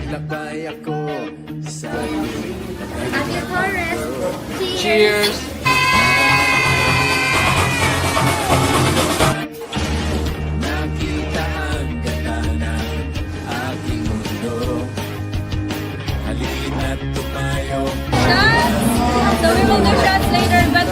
Maglakbay ako sa Ate Torres, Cheers! nakita ang ganda ng aking mundo. Halina't tumayo. shots! So we will do shots later, but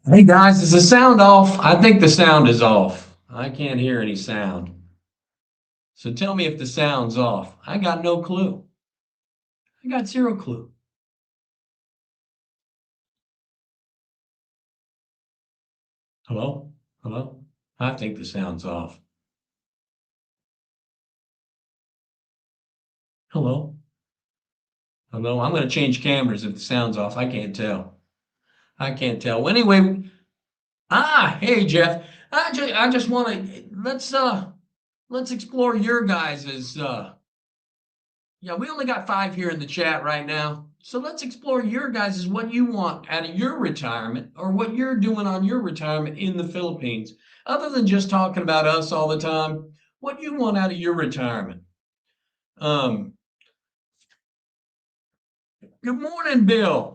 Hey guys, is the sound off? I think the sound is off. I can't hear any sound. So tell me if the sound's off. I got no clue. I got zero clue. Hello? Hello? I think the sound's off. Hello? Hello? I'm going to change cameras if the sound's off. I can't tell. I can't tell. Well, anyway, hey Jeff. I just want to let's explore your guys's yeah, we only got 5 here in the chat right now. So let's explore your guys's what you want out of your retirement or what you're doing on your retirement in the Philippines. Other than just talking about us all the time, what you want out of your retirement. Good morning, Bill.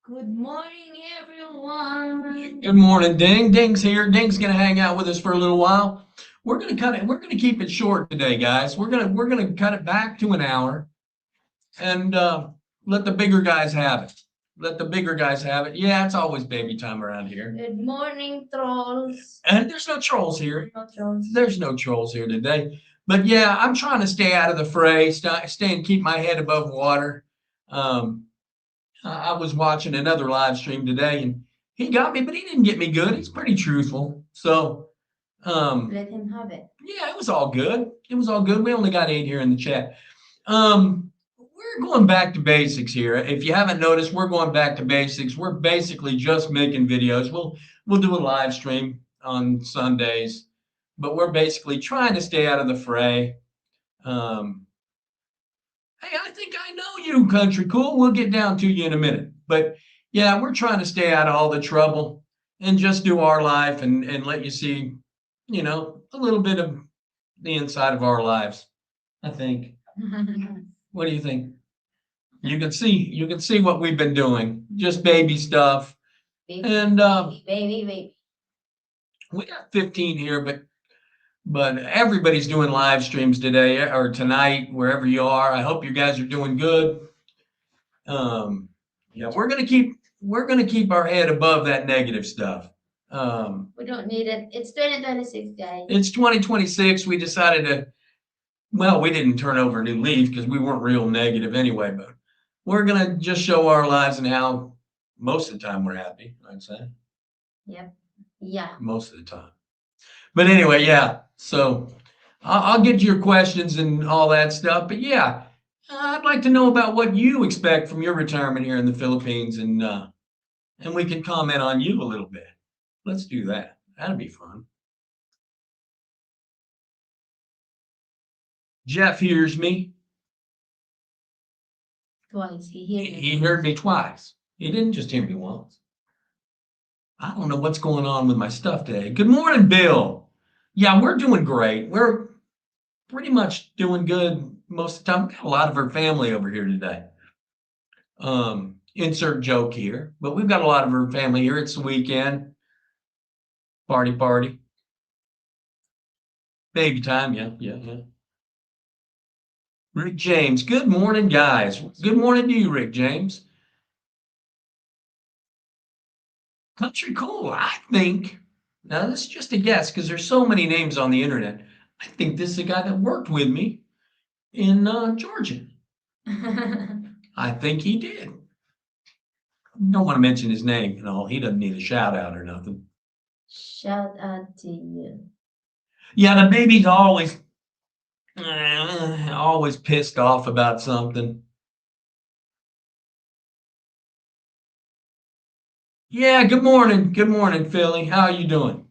good morning, everyone. Good morning, Ding. Ding's here. Ding's gonna hang out with us for a little while. We're gonna keep it short today, guys. We're gonna cut it back to an hour and let the bigger guys have it. Let the bigger guys have it. Yeah, it's always baby time around here. Good morning, trolls. And there's no trolls here. No trolls. There's no trolls here today. But yeah, I'm trying to stay out of the fray, stay and keep my head above water. I was watching another live stream today and he got me, but he didn't get me good. He's pretty truthful. So Let him have it. yeah, it was all good. It was all good. We only got 8 here in the chat. We're going back to basics here. If you haven't noticed, we're going back to basics. We're basically just making videos. We'll do a live stream on Sundays, but we're basically trying to stay out of the fray. Hey, I think I know you, Country Cool. We'll get down to you in a minute. But yeah, we're trying to stay out of all the trouble and just do our life and let you see, you know, a little bit of the inside of our lives, I think. What do you think? You can see what we've been doing, just baby stuff. Baby, And baby. we got 15 here, but everybody's doing live streams today or tonight, wherever you are. I hope you guys are doing good. Yeah, we're gonna keep our head above that negative stuff. We don't need it. It's 2026, guys. It's 2026. We decided to, well, we didn't turn over a new leaf because we weren't real negative anyway, but we're gonna just show our lives and how most of the time we're happy, I'd say. Yep. Yeah. Most of the time. But anyway, yeah. So I'll get to your questions and all that stuff. But yeah, I'd like to know about what you expect from your retirement here in the Philippines, and we can comment on you a little bit. Let's do that. That'd be fun. Jeff hears me. Twice. He heard me twice. He didn't just hear me once. I don't know what's going on with my stuff today. Good morning, Bill. Yeah, we're doing great. We're pretty much doing good most of the time. We've got a lot of our family over here today. Insert joke here, but we've got a lot of our family here. It's the weekend. Party. Baby time, yeah. Rick James, good morning, guys. Good morning to you, Rick James. Country Cool, I think. Now, this is just a guess because there's so many names on the internet. I think this is a guy that worked with me in Georgia. I think he did. Don't want to mention his name and all. He doesn't need a shout out or nothing. Shout out to you. Yeah, the baby's always pissed off about something. Yeah, good morning. Good morning, Philly. How are you doing?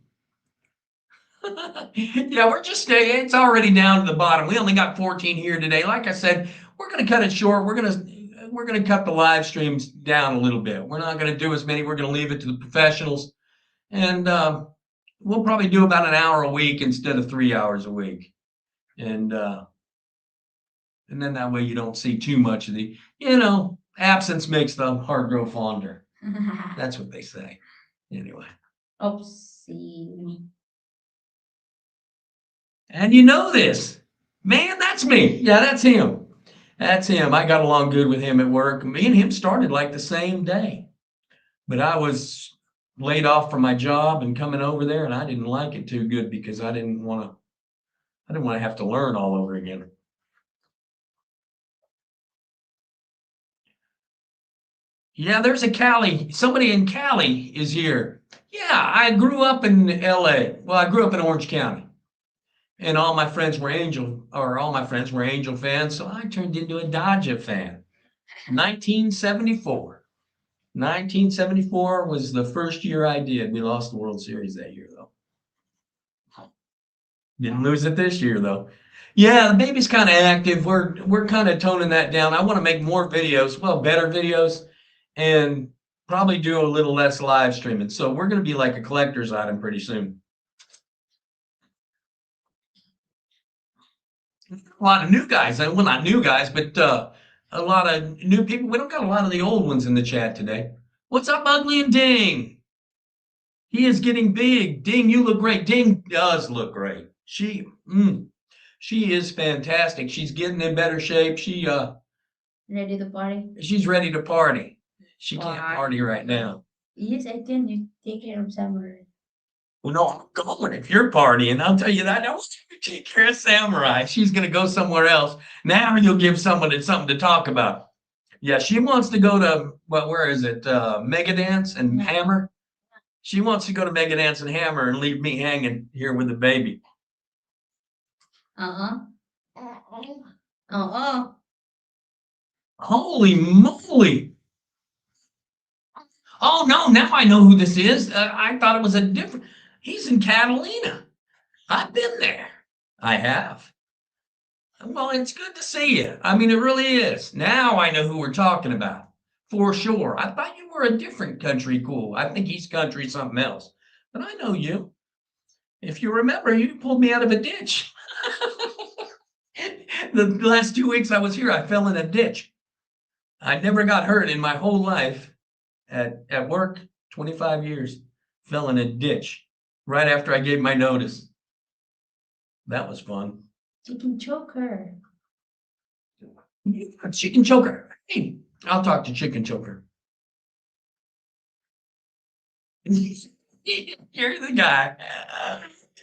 Yeah, we're just staying. It's already down to the bottom. We only got 14 here today. Like I said, we're gonna cut it short. We're gonna cut the live streams down a little bit. We're not gonna do as many. We're gonna leave it to the professionals, and we'll probably do about an hour a week instead of 3 hours a week. And then that way you don't see too much of absence makes the heart grow fonder. That's what they say. Anyway. Oopsie. And you know this. Man, that's me. Yeah, that's him. That's him. I got along good with him at work. Me and him started like the same day. But I was laid off from my job and coming over there, and I didn't like it too good because I didn't want to have to learn all over again. Yeah, there's a Cali. Somebody in Cali is here. Yeah, I grew up in LA. Well, I grew up in Orange County. And all my friends were Angel fans, so I turned into a Dodger fan. 1974. 1974 was the first year I did. We lost the World Series that year, though. Didn't lose it this year, though. Yeah, the baby's kind of active. We're kind of toning that down. I want to make more videos, better videos, and probably do a little less live streaming. So we're going to be like a collector's item pretty soon. A lot of new guys. Well, not new guys, but a lot of new people. We don't got a lot of the old ones in the chat today. What's up, Ugly and Ding? He is getting big. Ding, you look great. Ding does look great. She is fantastic. She's getting in better shape. Ready to party? She's ready to party. She can't party right now. Yes, I can. You take care of Samurai. Well, no, I'm going if you're partying. I'll tell you that. I want you to take care of Samurai. She's going to go somewhere else. Now you'll give someone something to talk about. Yeah, she wants to go to, where is it? Megadance and Hammer. She wants to go to Megadance and Hammer and leave me hanging here with the baby. Holy moly. Oh, no, now I know who this is. I thought it was he's in Catalina. I've been there. I have. Well, it's good to see you. I mean, it really is. Now I know who we're talking about. For sure. I thought you were a different country cool. I think East Country something else. But I know you. If you remember, you pulled me out of a ditch. The last 2 weeks I was here, I fell in a ditch. I never got hurt in my whole life at work, 25 years. Fell in a ditch right after I gave my notice. That was fun. Chicken choker. Chicken choker. Hey, I'll talk to Chicken choker. You're the guy.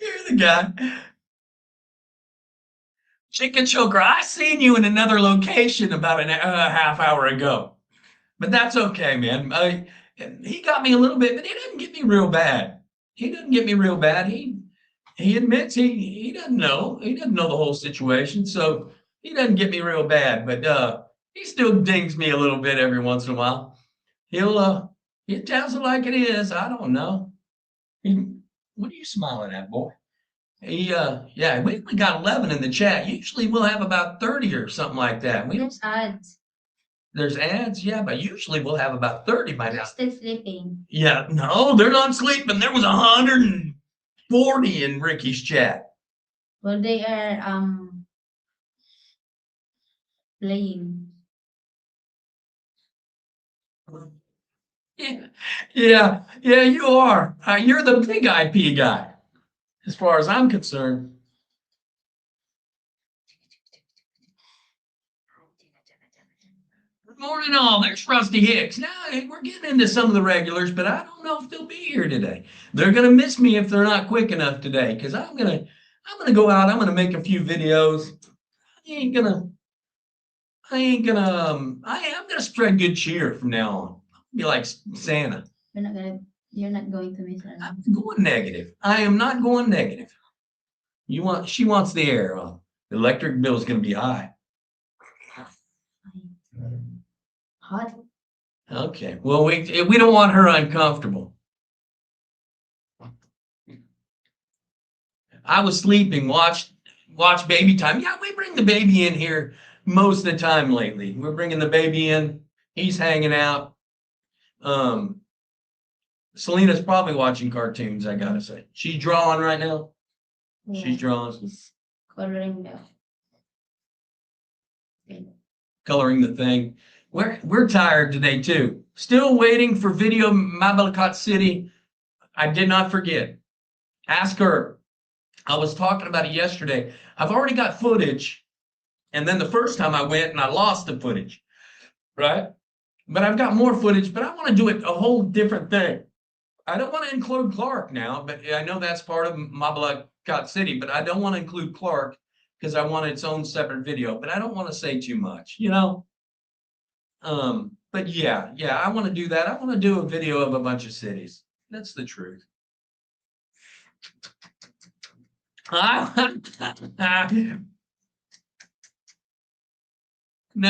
You're the guy. Chicken choker, I seen you in another location about a half hour ago. But that's okay, man. He got me a little bit, but he didn't get me real bad. He didn't get me real bad. He admits he doesn't know. He doesn't know the whole situation, so he doesn't get me real bad. But he still dings me a little bit every once in a while. He tells it like it is. I don't know. What are you smiling at, boy? We only got 11 in the chat. Usually we'll have about 30 or something like that. There's ads. There's ads, yeah, but usually we'll have about 30 by now. They're still sleeping. Yeah, no, they're not sleeping. There was 140 in Ricky's chat. Well, they are playing. Yeah, you are. You're the big IP guy, as far as I'm concerned. Good morning, all. There's Rusty Hicks. Now we're getting into some of the regulars, but I don't know if they'll be here today. They're gonna miss me if they're not quick enough today, because I'm gonna go out. I'm gonna make a few videos. I am gonna spread good cheer from now on. Be like Santa. You're not going to miss her. I'm going negative. I am not going negative. She wants the air. The electric bill is going to be high. Hot. Okay. Well, we don't want her uncomfortable. I was sleeping, watch baby time. Yeah, we bring the baby in here most of the time lately. We're bringing the baby in. He's hanging out. Selena's probably watching cartoons, I gotta say. She's drawing right now. Yeah, She's drawing, she's coloring the coloring the thing. We're tired today too. Still waiting for video Mabalacat City. I did not forget. Ask her. I was talking about it yesterday. I've already got footage. And then the first time I went and I lost the footage, right? But I've got more footage, but I want to do it a whole different thing. I don't want to include Clark now, but I know that's part of Mabalacat City, but I don't want to include Clark because I want its own separate video, but I don't want to say too much, you know? But yeah, I want to do that. I want to do a video of a bunch of cities. That's the truth. Now,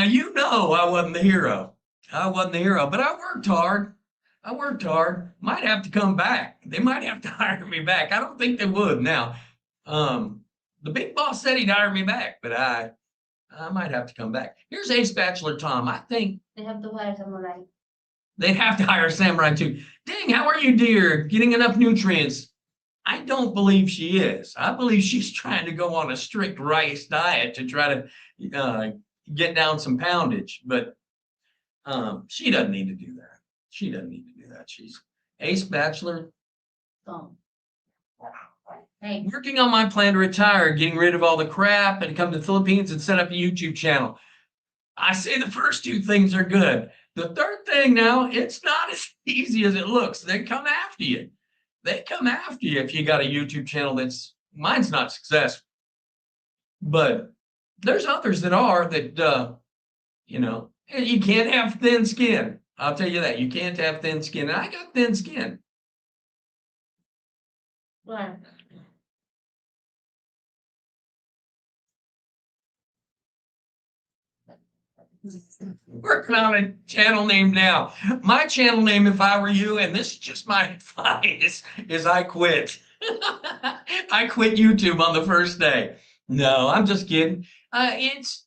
you know I wasn't the hero. I wasn't the hero, but I worked hard. I worked hard. Might have to come back. They might have to hire me back. I don't think they would now. The big boss said he'd hire me back, but I might have to come back. Here's Ace Bachelor Tom. I think they have to hire samurai. they'd have to hire a samurai too. Dang, how are you, dear? Getting enough nutrients? I don't believe she is. I believe she's trying to go on a strict rice diet to try to get down some poundage, but she doesn't need to do that. She doesn't need to do that. She's Ace Bachelor. Hey. Working on my plan to retire, getting rid of all the crap and come to the Philippines and set up a YouTube channel. I say the first two things are good. The third thing now, it's not as easy as it looks. They come after you. They come after you if you got a YouTube channel mine's not successful. But there's others that are that, you can't have thin skin. I'll tell you that. You can't have thin skin. And I got thin skin. What? Working on a channel name now. My channel name, if I were you, and this is just my advice, is I quit. I quit YouTube on the first day. No, I'm just kidding. It's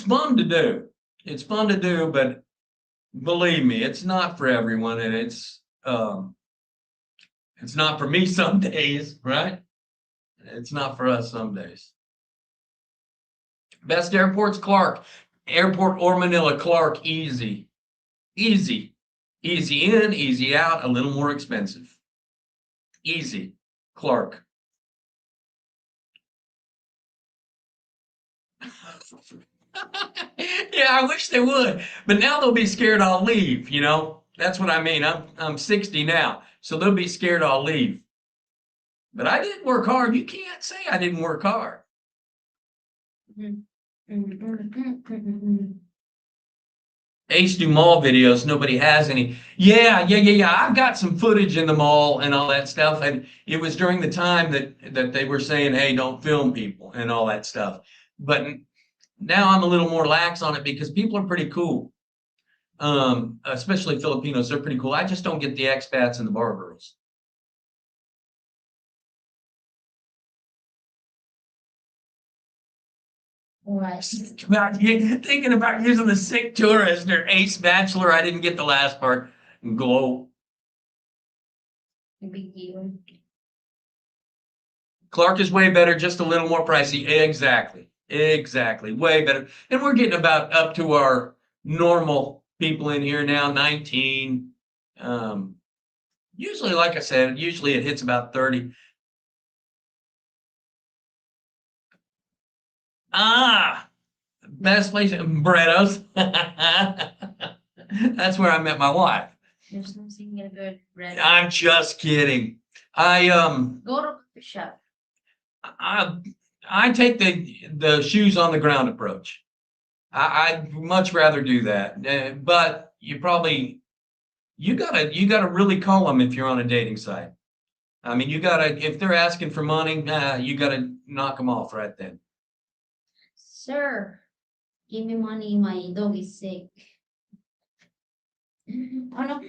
fun to do. It's fun to do, but believe me, it's not for everyone, and it's not for me some days, right? It's not for us some days. Best airports, Clark. Airport or Manila, Clark, easy. Easy. Easy in, easy out, a little more expensive. Easy. Clark. Yeah, I wish they would, but now they'll be scared I'll leave, you know? That's what I mean. I'm 60 now, so they'll be scared I'll leave. But I didn't work hard. You can't say I didn't work hard. Ace do mall videos. Nobody has any. Yeah. I've got some footage in the mall and all that stuff. And it was during the time that they were saying, hey, don't film people and all that stuff. But now I'm a little more lax on it because people are pretty cool. Especially Filipinos, they're pretty cool. I just don't get the expats and the bar girls. Right. Thinking about using the sick tourist or Ace Bachelor. I didn't get the last part. Glow. Big deal. Clark is way better, just a little more pricey. Exactly. Way better. And we're getting about up to our normal people in here now, 19. Usually, like I said, usually it hits about 30. Best place, Brettos. That's where I met my wife. There's something good, Brett. I'm just kidding. I Go to the shop. I take the shoes on the ground approach. I'd much rather do that. But you gotta really call them if you're on a dating site. I mean, if they're asking for money, you gotta knock them off right then. Sir, give me money, my dog is sick. Oh, no.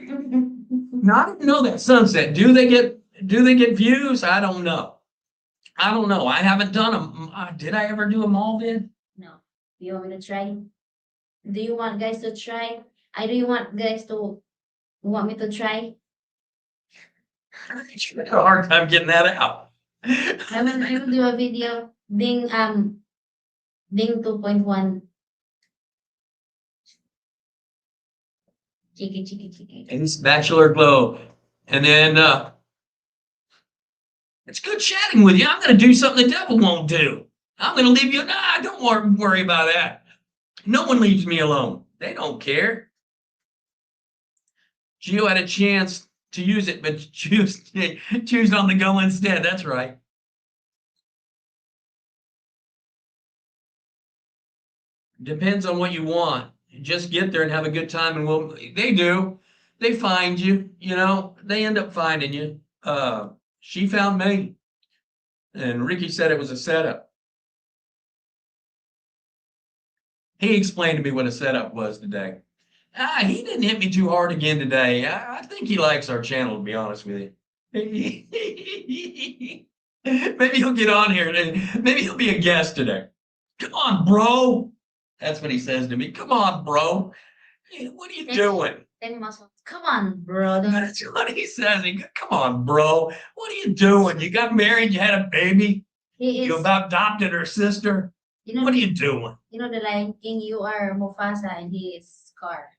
Now, I don't know that sunset. Do they get views? I don't know. I don't know. I haven't done them. Did I ever do a mall vid? No. Do you want me to try? Do you want guys to try? I do you want guys to want me to try? I had a hard time getting that out. I will do a video. Ding 2.1. Chiki chiki chiki. And it's Bachelor Glow. And then it's good chatting with you. I'm going to do something the devil won't do. I'm going to leave you. Nah, don't worry about that. No one leaves me alone. They don't care. Gio had a chance to use it, but choose on the go instead. That's right. Depends on what you want. Just get there and have a good time, and they do. They find you, they end up finding you. She found me, and Ricky said it was a setup. He explained to me what a setup was today. He didn't hit me too hard again today. I think he likes our channel, to be honest with you. Maybe he'll get on here and maybe he'll be a guest today. Come on, bro. That's what he says to me. Come on, bro. Hey, what are you doing? Come on, bro. That's what he says. Come on, bro. What are you doing? You got married, you had a baby, you about adopted her sister. What are you doing? You know the Lion King, you are Mufasa and he is Scar.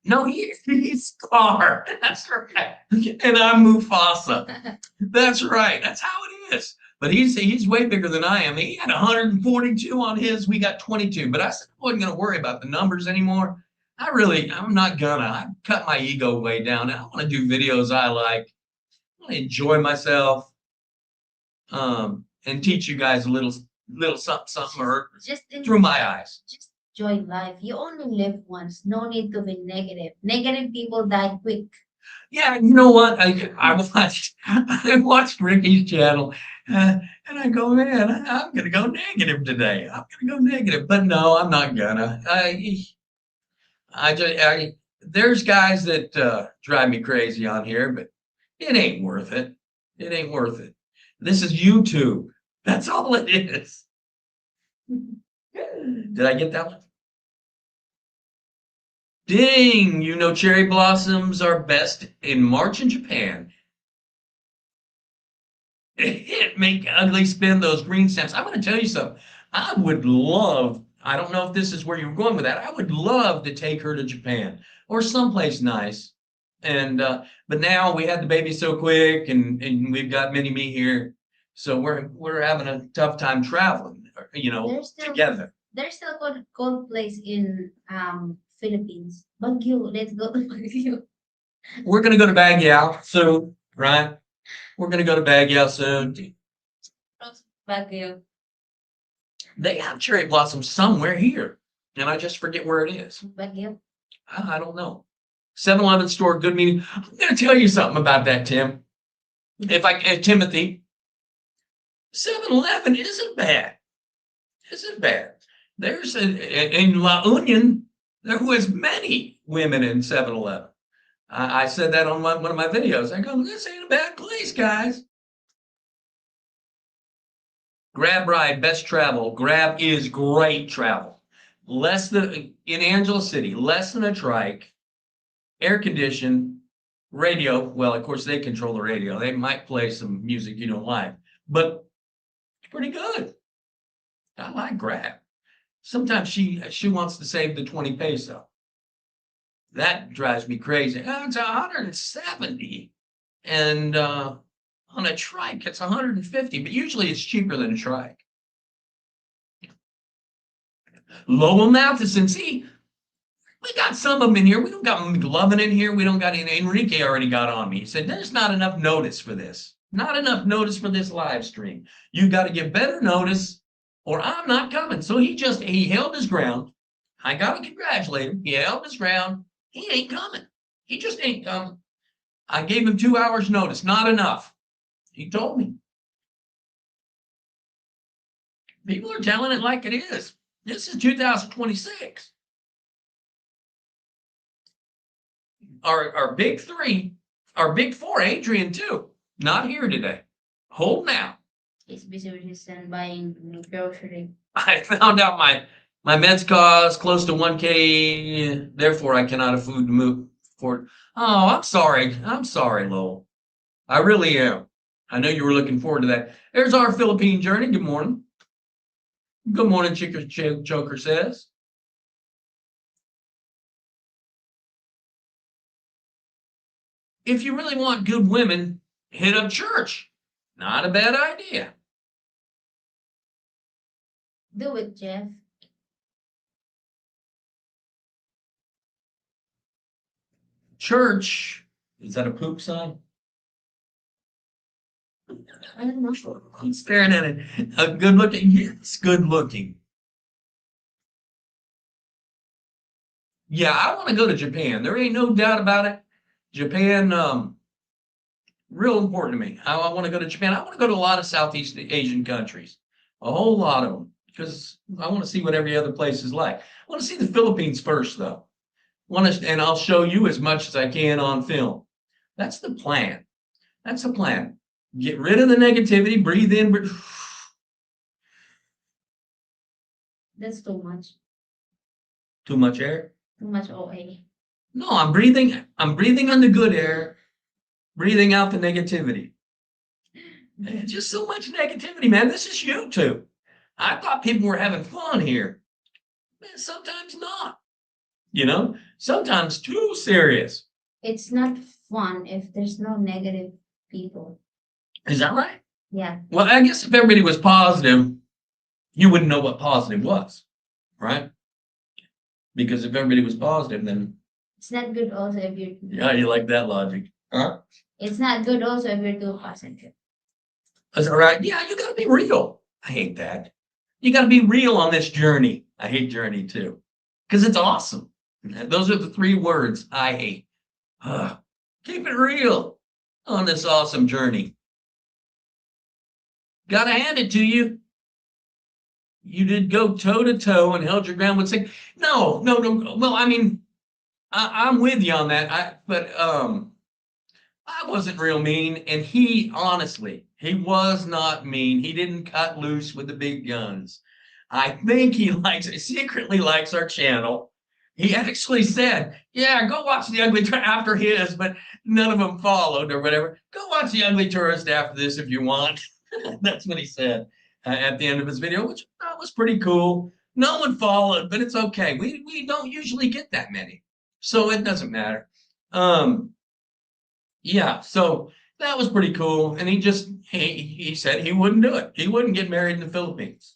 No, he's Scar. That's right. And I'm Mufasa. That's right. That's how it is. But he's way bigger than I am. He had 142 on his. We got 22. But I said I wasn't going to worry about the numbers anymore. I'm not gonna. I cut my ego way down. I want to do videos I like. I want to enjoy myself, and teach you guys a little something or through my eyes. Just enjoy life. You only live once. No need to be negative. Negative people die quick. Yeah, you know what? I watched Ricky's channel, and I go, man, I'm gonna go negative today. I'm gonna go negative, but no, I'm not gonna. There's guys that drive me crazy on here, but it ain't worth it. It ain't worth it. This is YouTube. That's all it is. Did I get that one? Ding! Cherry blossoms are best in March in Japan. Make ugly spin those green stamps. I'm going to tell you something. I would love, I don't know if this is where you're going with that. I would love to take her to Japan or someplace nice. And but now we had the baby so quick, and we've got mini me here, so we're having a tough time traveling. Together. There's still a cold place in Philippines. Baguio. Let's go to Baguio. We're gonna go to Baguio soon, right? We're gonna go to Baguio soon. Baguio. They have cherry blossoms somewhere here, and I just forget where it is. Baguio. I don't know. 7-Eleven store, good meeting. I'm gonna tell you something about that, Tim. Timothy, 7-Eleven isn't bad. Isn't bad. There's in La Union, there was many women in 7-Eleven. I said that on one of my videos. I go, this ain't a bad place, guys. Grab ride, best travel. Grab is great travel. In Angela City, less than a trike, air conditioned, radio. Well, of course, they control the radio. They might play some music you don't like, but it's pretty good. I like Grab. Sometimes she wants to save the 20 peso. That drives me crazy. It's 170, and on a trike it's 150, but usually it's cheaper than a trike. Lowell Matheson, see, we got some of them in here. We don't got McLovin in here. We don't got any. Enrique already got on me. He said, there's not enough notice for this. Not enough notice for this live stream. You got to give better notice or I'm not coming. So he held his ground. I got to congratulate him. He held his ground. He ain't coming. He just ain't coming. I gave him 2 hours notice. Not enough. He told me. People are telling it like it is. This is 2026. Our big three, our big four, Adrian too, not here today. Holding out. He's busy with his son buying grocery. I found out my meds cost close to 1K, therefore I cannot afford to move forward. Oh, I'm sorry. I'm sorry, Lowell. I really am. I know you were looking forward to that. There's our Philippine journey. Good morning. Good morning, Joker says. If you really want good women, hit up church. Not a bad idea. Do it, Jeff. Church. Is that a poop sign? I don't know. I'm staring at it. A good looking. Yes, good looking. Yeah, I want to go to Japan. There ain't no doubt about it. Japan, real important to me. I want to go to Japan. I want to go to a lot of Southeast Asian countries, a whole lot of them, because I want to see what every other place is like. I want to see the Philippines first, though. And I'll show you as much as I can on film. That's the plan. That's the plan. Get rid of the negativity, breathe in, breathe. That's too much. Too much air? Too much OA. No, I'm breathing on the good air, breathing out the negativity. Man, just so much negativity, man. This is YouTube. I thought people were having fun here. Man, sometimes not. You know, sometimes too serious. It's not fun if there's no negative people. Is that right? Yeah. Well, I guess if everybody was positive, you wouldn't know what positive was, right? Because if everybody was positive, then It's not good also if you're yeah, you like that logic, huh? It's not good also if you're too positive. Is that right? Yeah, you got to be real. I hate that. You got to be real on this journey. I hate journey too, because it's awesome. Those are the three words I hate. Keep it real on this awesome journey. Got to hand it to you. You did go toe to toe and held your ground with six. No. Well, I mean, I'm with you on that. But I wasn't real mean, and he honestly, he was not mean. He didn't cut loose with the big guns. I think he secretly likes our channel. He actually said, "Yeah, go watch the Ugly Tourist after his," but none of them followed or whatever. Go watch the Ugly Tourist after this if you want. That's what he said at the end of his video, which I thought was pretty cool. No one followed, but it's okay. We don't usually get that many, so it doesn't matter. Yeah, so that was pretty cool. And he said he wouldn't do it. He wouldn't get married in the Philippines.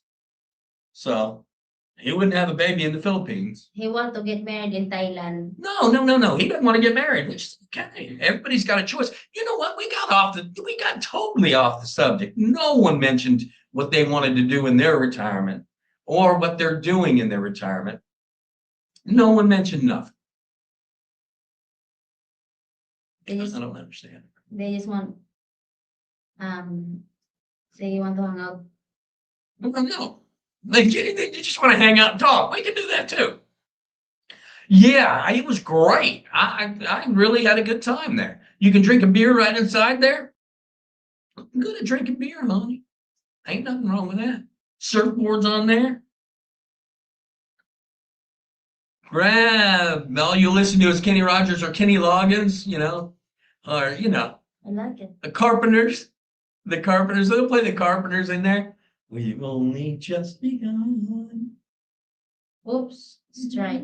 So he wouldn't have a baby in the Philippines. He want to get married in Thailand. No. He doesn't want to get married, which is okay. Everybody's got a choice. You know what? We got totally off the subject. No one mentioned what they wanted to do in their retirement or what they're doing in their retirement. No one mentioned nothing. I don't understand. They just want say you want to hang out. No. They just want to hang out and talk. We can do that too. Yeah, it was great. I really had a good time there. You can drink a beer right inside there. I'm good at drinking beer, honey. Ain't nothing wrong with that. Surfboards on there. Grab. All you listen to is Kenny Rogers or Kenny Loggins, or, I like it. the Carpenters. They'll play the Carpenters in there. We've only just begun. Oops, strike.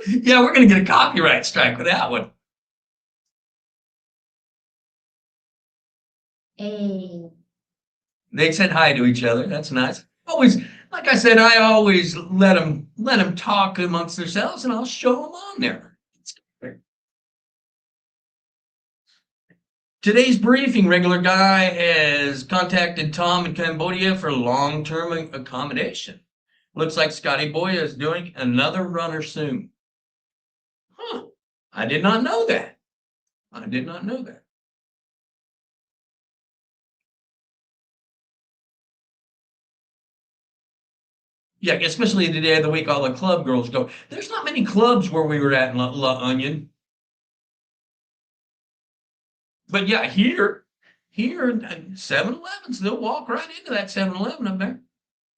Yeah, we're going to get a copyright strike with that one. Hey. They said hi to each other. That's nice. Always, like I said, I always let them talk amongst themselves, and I'll show them on there. Today's briefing, regular guy has contacted Tom in Cambodia for long-term accommodation. Looks like Scotty Boy is doing another runner soon. Huh. I did not know that. Yeah, especially the day of the week, all the club girls go. There's not many clubs where we were at in La Onion. But yeah, here here, 7-Elevens, they'll walk right into that 7-Eleven up there.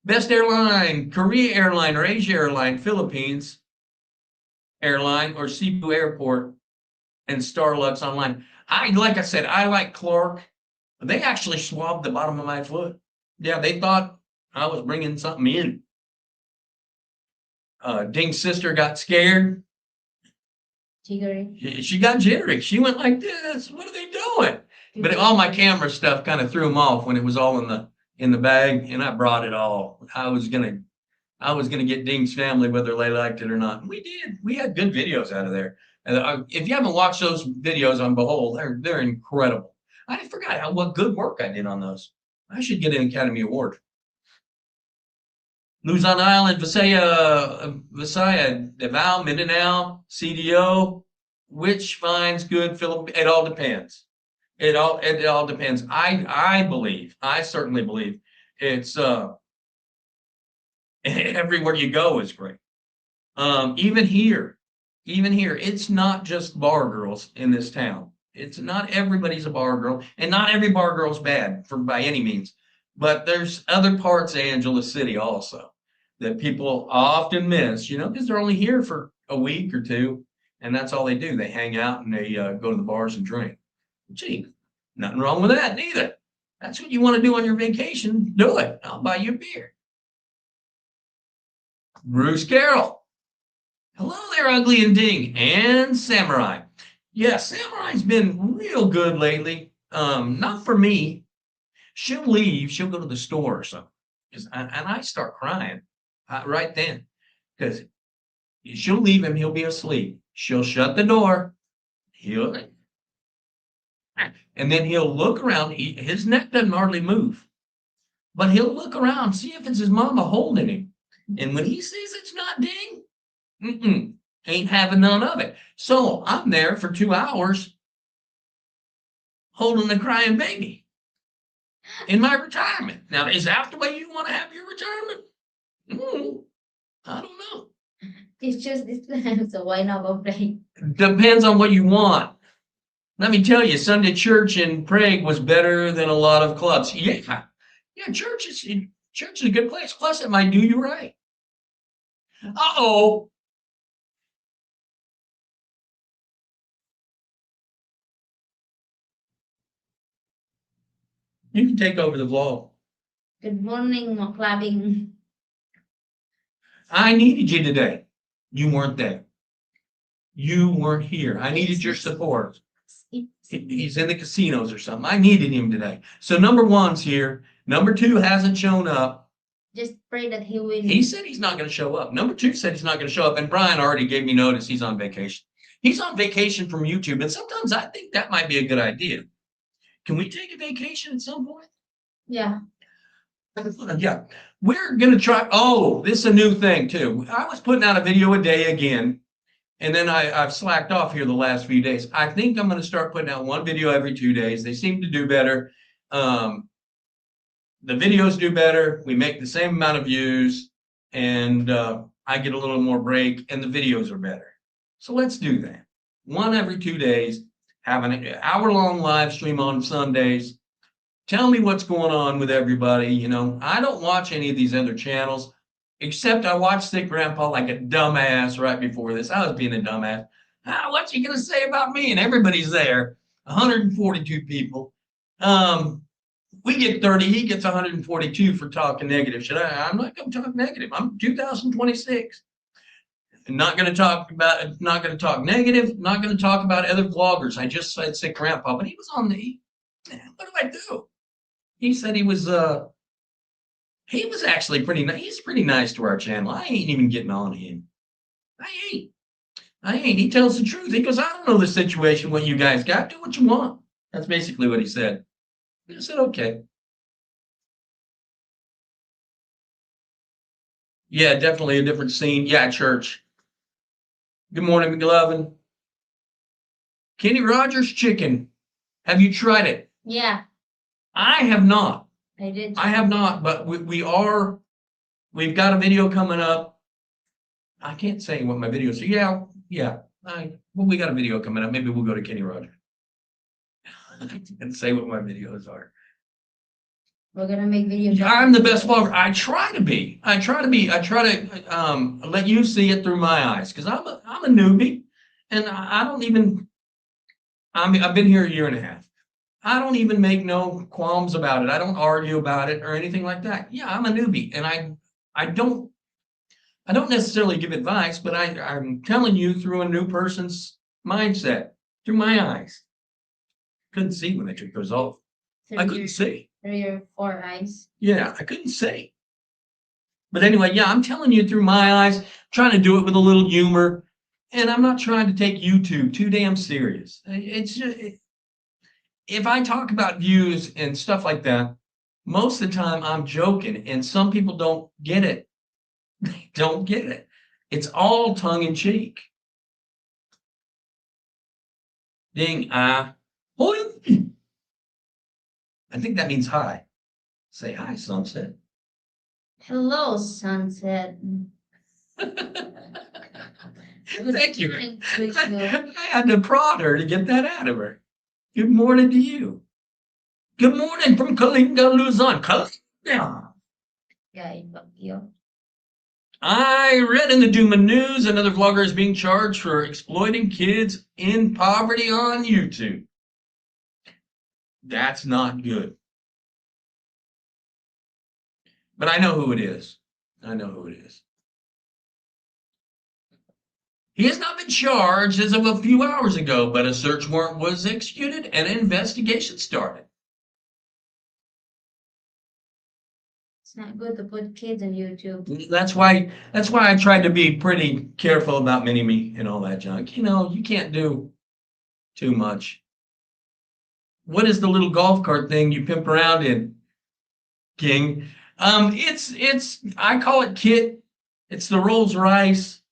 Best airline, Korea Airline or Asia Airline, Philippines Airline, or Cebu Airport, and Starlux online. Like I said, I like Clark. They actually swabbed the bottom of my foot. Yeah, they thought I was bringing something in. Ding's sister got scared. Jiggery. She got jittery. She went like this. What are they doing? But all my camera stuff kind of threw them off when it was all in the bag, and I brought it all. I was gonna get Ding's family whether they liked it or not. And we did. We had good videos out of there. And if you haven't watched those videos on Behold, they're incredible. I forgot what good work I did on those. I should get an Academy Award. Luzon Island, Visaya, Davao, Mindanao, CDO. Which finds good? It all depends. It all depends. I certainly believe it's everywhere you go is great. Even here, it's not just bar girls in this town. It's not everybody's a bar girl, and not every bar girl's bad by any means. But there's other parts of Angeles City also that people often miss, because they're only here for a week or two, and that's all they do. They hang out and they go to the bars and drink. Gee, nothing wrong with that neither. That's what you want to do on your vacation. Do it. I'll buy you a beer. Bruce Carroll. Hello there, Ugly and Ding and Samurai. Yeah, Samurai's been real good lately. Not for me. She'll leave. She'll go to the store or something. And I start crying right then. Because she'll leave him. He'll be asleep. She'll shut the door. And then he'll look around. His neck doesn't hardly move. But he'll look around, see if it's his mama holding him. And when he sees it's not Ding, ain't having none of it. So I'm there for 2 hours holding a crying baby in my retirement. Now, is that the way you want to have your retirement? I don't know. It's just this time, so why not go play? Depends on what you want. Let me tell you, Sunday church in Prague was better than a lot of clubs. Yeah, church is a good place. Plus, it might do you right. Uh-oh. You can take over the vlog. Good morning, mga clubbing. I needed you today. You weren't there. You weren't here. I needed your support. He's in the casinos or something. I needed him today. So number 1's here. Number 2 hasn't shown up. Just pray that he will. He said he's not going to show up. Number 2 said he's not going to show up. And Brian already gave me notice he's on vacation. He's on vacation from YouTube. And sometimes I think that might be a good idea. Can we take a vacation at some point? Yeah. Yeah. We're going to try. Oh, this is a new thing too. I was putting out a video a day again. And then I've slacked off here the last few days. I think I'm going to start putting out one video every 2 days. They seem to do better. The videos do better. We make the same amount of views. And I get a little more break. And the videos are better. So let's do that. One every 2 days. Have an hour-long live stream on Sundays. Tell me what's going on with everybody. I don't watch any of these other channels. Except I watched Thick Grandpa like a dumbass right before this. I was being a dumbass. What's he going to say about me? And everybody's there. 142 people. We get 30. He gets 142 for talking negative. I'm not going to talk negative. I'm 2026. Not going to talk negative. Not going to talk about other vloggers. I just said Thick Grandpa, but he was on the. What do I do? He said he was actually pretty nice. He's pretty nice to our channel. I ain't even getting on him. I ain't. He tells the truth. He goes, I don't know the situation, what you guys got. Do what you want. That's basically what he said. I said, okay. Yeah, definitely a different scene. Yeah, church. Good morning, McLovin. Kenny Rogers chicken. Have you tried it? Yeah. I have not. I did. I have not, but we've got a video coming up. I can't say what my video is. Yeah. We got a video coming up. Maybe we'll go to Kenny Rogers. And say what my videos are. We're gonna make videos. I'm the best vlogger. I try to be. I try to let you see it through my eyes because I'm a newbie, and I don't even. I've been here a year and a half. I don't even make no qualms about it. I don't argue about it or anything like that. Yeah, I'm a newbie, and I don't necessarily give advice, but I'm telling you through a new person's mindset, through my eyes. Couldn't see when they took those off. I couldn't see. Through your 4 eyes. Yeah, I couldn't see. But anyway, yeah, I'm telling you through my eyes, trying to do it with a little humor, and I'm not trying to take YouTube too damn serious. It's just, if I talk about views and stuff like that, most of the time I'm joking, and some people don't get it. They don't get it. It's all tongue in cheek. Ding, hoi. I think that means hi. Say hi, sunset. Hello, sunset. Thank you. Morning to you. I had to prod her to get that out of her. Good morning to you. Good morning from Kalinga, Luzon. Kalinga. Yeah, I love you. I read in the Duma News another vlogger is being charged for exploiting kids in poverty on YouTube. That's not good. But I know who it is. I know who it is. He has not been charged as of a few hours ago, but a search warrant was executed and an investigation started. It's not good to put kids on YouTube. That's why I tried to be pretty careful about mini-me and all that junk. You know, you can't do too much. What is the little golf cart thing you pimp around in, King? It's I call it Kit. It's the Rolls Royce.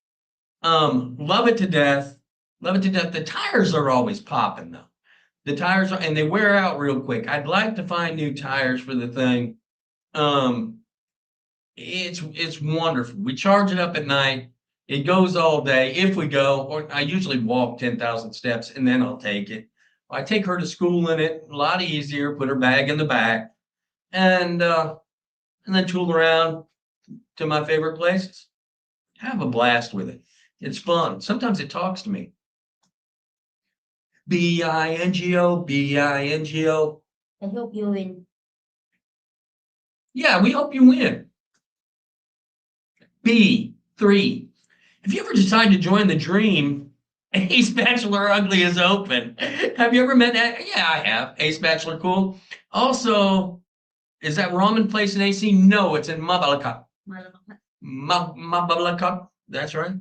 Love it to death. Love it to death. The tires are always popping though. The tires are, and they wear out real quick. I'd like to find new tires for the thing. It's wonderful. We charge it up at night. It goes all day if we go, or I usually walk 10,000 steps and then I'll take it. I take her to school in it, a lot easier, put her bag in the back, and then tool around to my favorite places. Have a blast with it. It's fun. Sometimes it talks to me. B-I-N-G-O, B-I-N-G-O. I hope you win. Yeah, we hope you win. B3. If you ever decide to join the dream, Ace Bachelor Ugly is open. Have you ever met that? Yeah, I have. Ace Bachelor Cool. Also, is that ramen place in AC? No, it's in Mabalacat. Mabalacat. That's right.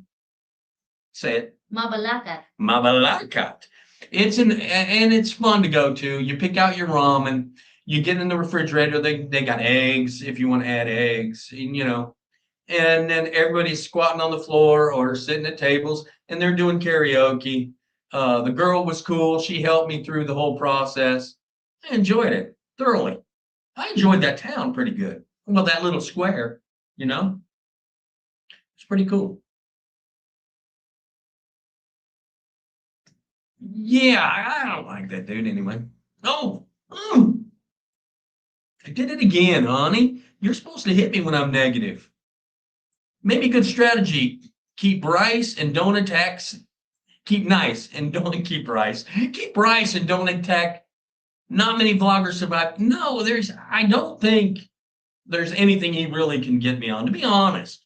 Say it. Mabalacat. Mabalacat. And it's fun to go to. You pick out your ramen. You get in the refrigerator. They got eggs if you want to add eggs. And, you know, and then everybody's squatting on the floor or sitting at tables, and they're doing karaoke. The girl was cool. She helped me through the whole process. I enjoyed it thoroughly. I enjoyed that town pretty good. Well, that little square, you know, it's pretty cool. Yeah, I don't like that dude anyway. Oh, I did it again, honey. You're supposed to hit me when I'm negative. Maybe good strategy. Keep Bryce and don't attack. Keep nice and don't keep Bryce. Keep Bryce and don't attack. Not many vloggers survive. No, I don't think there's anything he really can get me on. To be honest,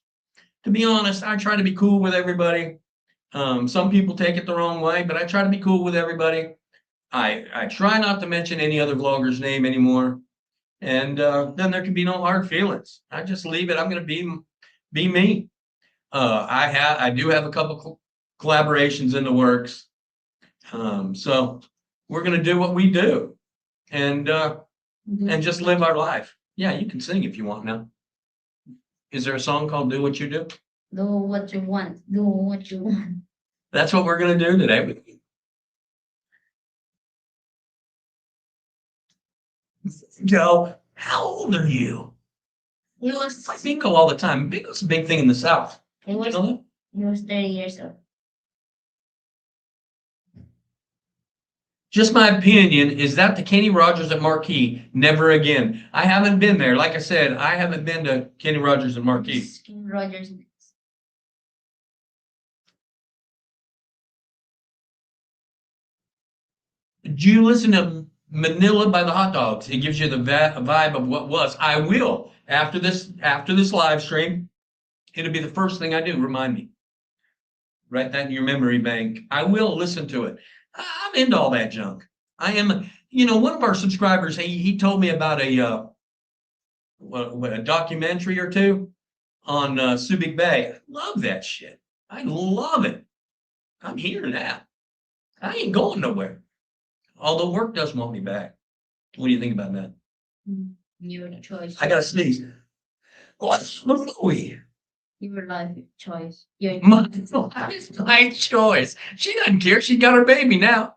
I try to be cool with everybody. Some people take it the wrong way, but I try to be cool with everybody. I try not to mention any other vlogger's name anymore. And then there can be no hard feelings. I just leave it. I'm going to be me. I do have a couple collaborations in the works. So we're going to do what we do and just live our life. Yeah, you can sing if you want now. Is there a song called Do What You Do? Do what you want. Do what you want. That's what we're going to do today. Joe, how old are you? He was I bingo all the time. Bingo's a big thing in the South. he Did was you know that? he was 30 years old. Just my opinion, is that the Kenny Rogers at Marquee? Never again. I haven't been there. Like I said, I haven't been to Kenny Rogers at Marquee. Skin Rogers. Do you listen to Manila by the Hot Dogs? It gives you the vibe of what was. I will after this live stream. It'll be the first thing I do. Remind me. Write that in your memory bank. I will listen to it. I'm into all that junk. I am. You know, one of our subscribers, he told me about a documentary or two on Subic Bay. I love that shit. I love it. I'm here now. I ain't going nowhere. Although work does want me back. What do you think about that? Your choice. I gotta sneeze. What's Louie? Your life choice. Your My choice. She doesn't care. She got her baby now.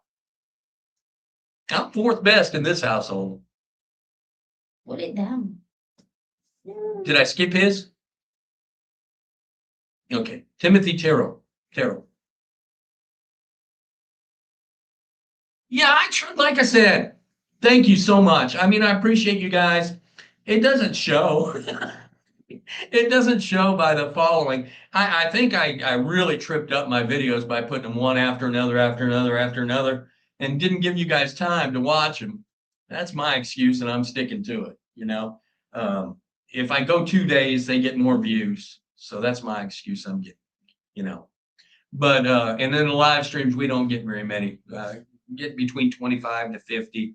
I'm fourth best in this household. Put it down. Did I skip his? Okay. Timothy Terrell. Yeah, like I said, thank you so much. I mean, I appreciate you guys. It doesn't show. It doesn't show by the following. I think I really tripped up my videos by putting them one after another, and didn't give you guys time to watch them. That's my excuse, and I'm sticking to it, you know. If I go 2 days, they get more views. So that's my excuse I'm getting, you know. But and then the live streams, we don't get very many. Get between 25 to 50.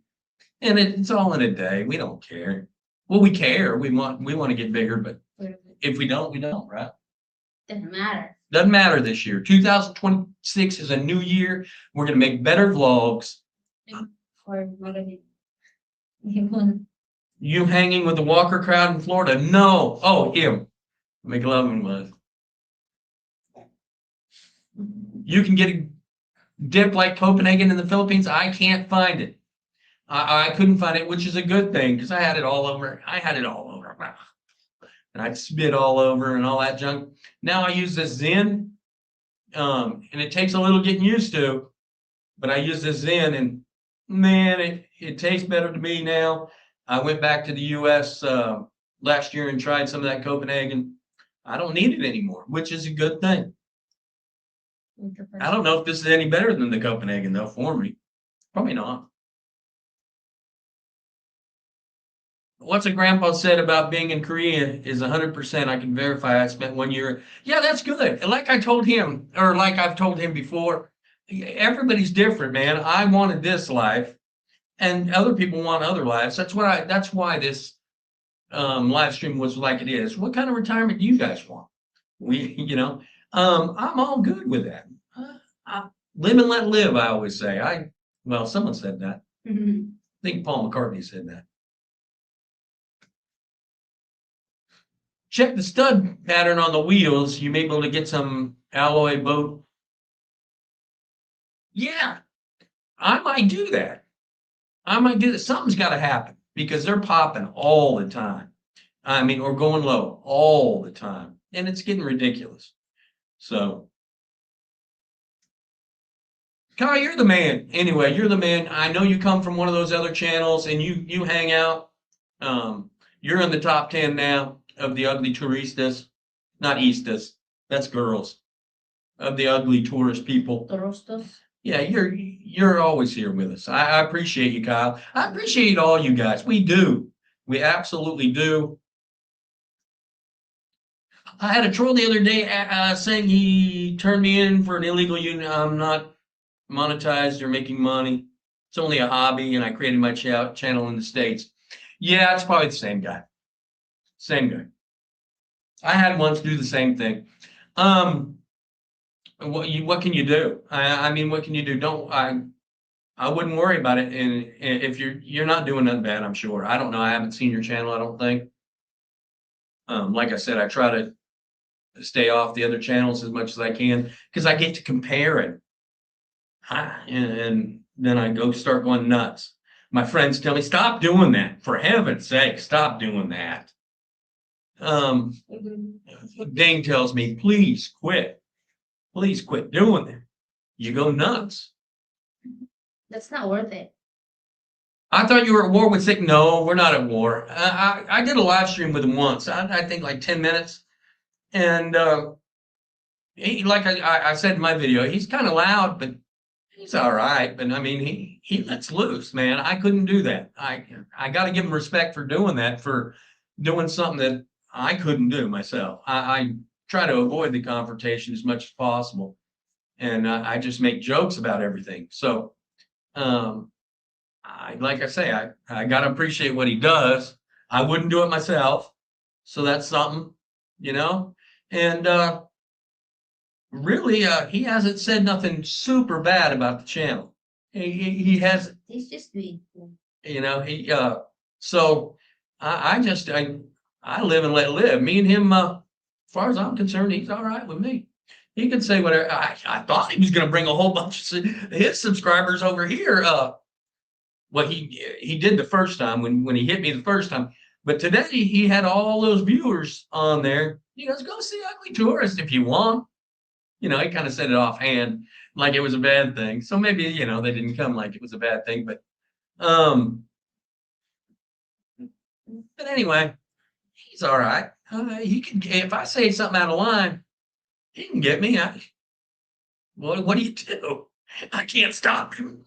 And it's all in a day. We don't care. Well, we care. We want to get bigger, but if we don't, we don't, right? Doesn't matter. Doesn't matter this year. 2026 is a new year. We're gonna make better vlogs. Or You hanging with the Walker crowd in Florida? No. Oh, him. McLovin was. You can get a dip like Copenhagen in the Philippines. I can't find it. I couldn't find it, which is a good thing because I had it all over. And I'd spit all over and all that junk. Now I use this Zen, and it takes a little getting used to, but I use this Zen, and man, it tastes better to me now. I went back to the U.S. Last year and tried some of that Copenhagen. I don't need it anymore, which is a good thing. I don't know if this is any better than the Copenhagen, though, for me. Probably not. What's a grandpa said about being in Korea is 100%. I can verify. I spent 1 year. Yeah, that's good. Like I told him, or like I've told him before, everybody's different, man. I wanted this life, and other people want other lives. That's why this live stream was like it is. What kind of retirement do you guys want? I'm all good with that. Live and let live, I always say. Well, someone said that. I think Paul McCartney said that. Check the stud pattern on the wheels. You may be able to get some alloy boat. Yeah, I might do that. Something's got to happen because they're popping all the time. I mean, or going low all the time. And it's getting ridiculous. So, Kyle, you're the man. Anyway, you're the man. I know you come from one of those other channels and you hang out. You're in the top 10 now of the ugly touristas. Not Eastas. That's girls. Of the ugly tourist people. Torostos. Yeah, you're always here with us. I appreciate you, Kyle. I appreciate all you guys. We do. We absolutely do. I had a troll the other day saying he turned me in for an illegal union. I'm not monetized or making money. It's only a hobby, and I created my channel in the States. Yeah, it's probably the same guy. Same guy. I had once do the same thing. What can you do? I mean, what can you do? I wouldn't worry about it. And if you're not doing nothing bad, I'm sure. I don't know. I haven't seen your channel, I don't think. Like I said, I try to stay off the other channels as much as I can because I get to compare it. And then I start going nuts. My friends tell me, stop doing that. For heaven's sake, stop doing that. Dane tells me, please quit. Please quit doing that. You go nuts. That's not worth it. I thought you were at war with sick. No, we're not at war. I did a live stream with him once. I think like 10 minutes. And like I said in my video, he's kind of loud, but he's all right. But I mean, he lets loose, man. I couldn't do that. I got to give him respect for doing that, for doing something that I couldn't do myself. I try to avoid the confrontation as much as possible, and I just make jokes about everything. So, like I say, I got to appreciate what he does. I wouldn't do it myself, so that's something, you know. And really, he hasn't said nothing super bad about the channel. He has, He's just doing cool. you know, so I live and let live. Me and him, as far as I'm concerned, he's all right with me. He can say whatever. I thought he was going to bring a whole bunch of his subscribers over here. What he did the first time when he hit me the first time. But today he had all those viewers on there. He goes, go see Ugly Tourist if you want. You know, he kind of said it offhand, like it was a bad thing. So maybe, you know, they didn't come like it was a bad thing. But anyway, he's all right. He can, if I say something out of line, he can get me. What do you do? I can't stop him.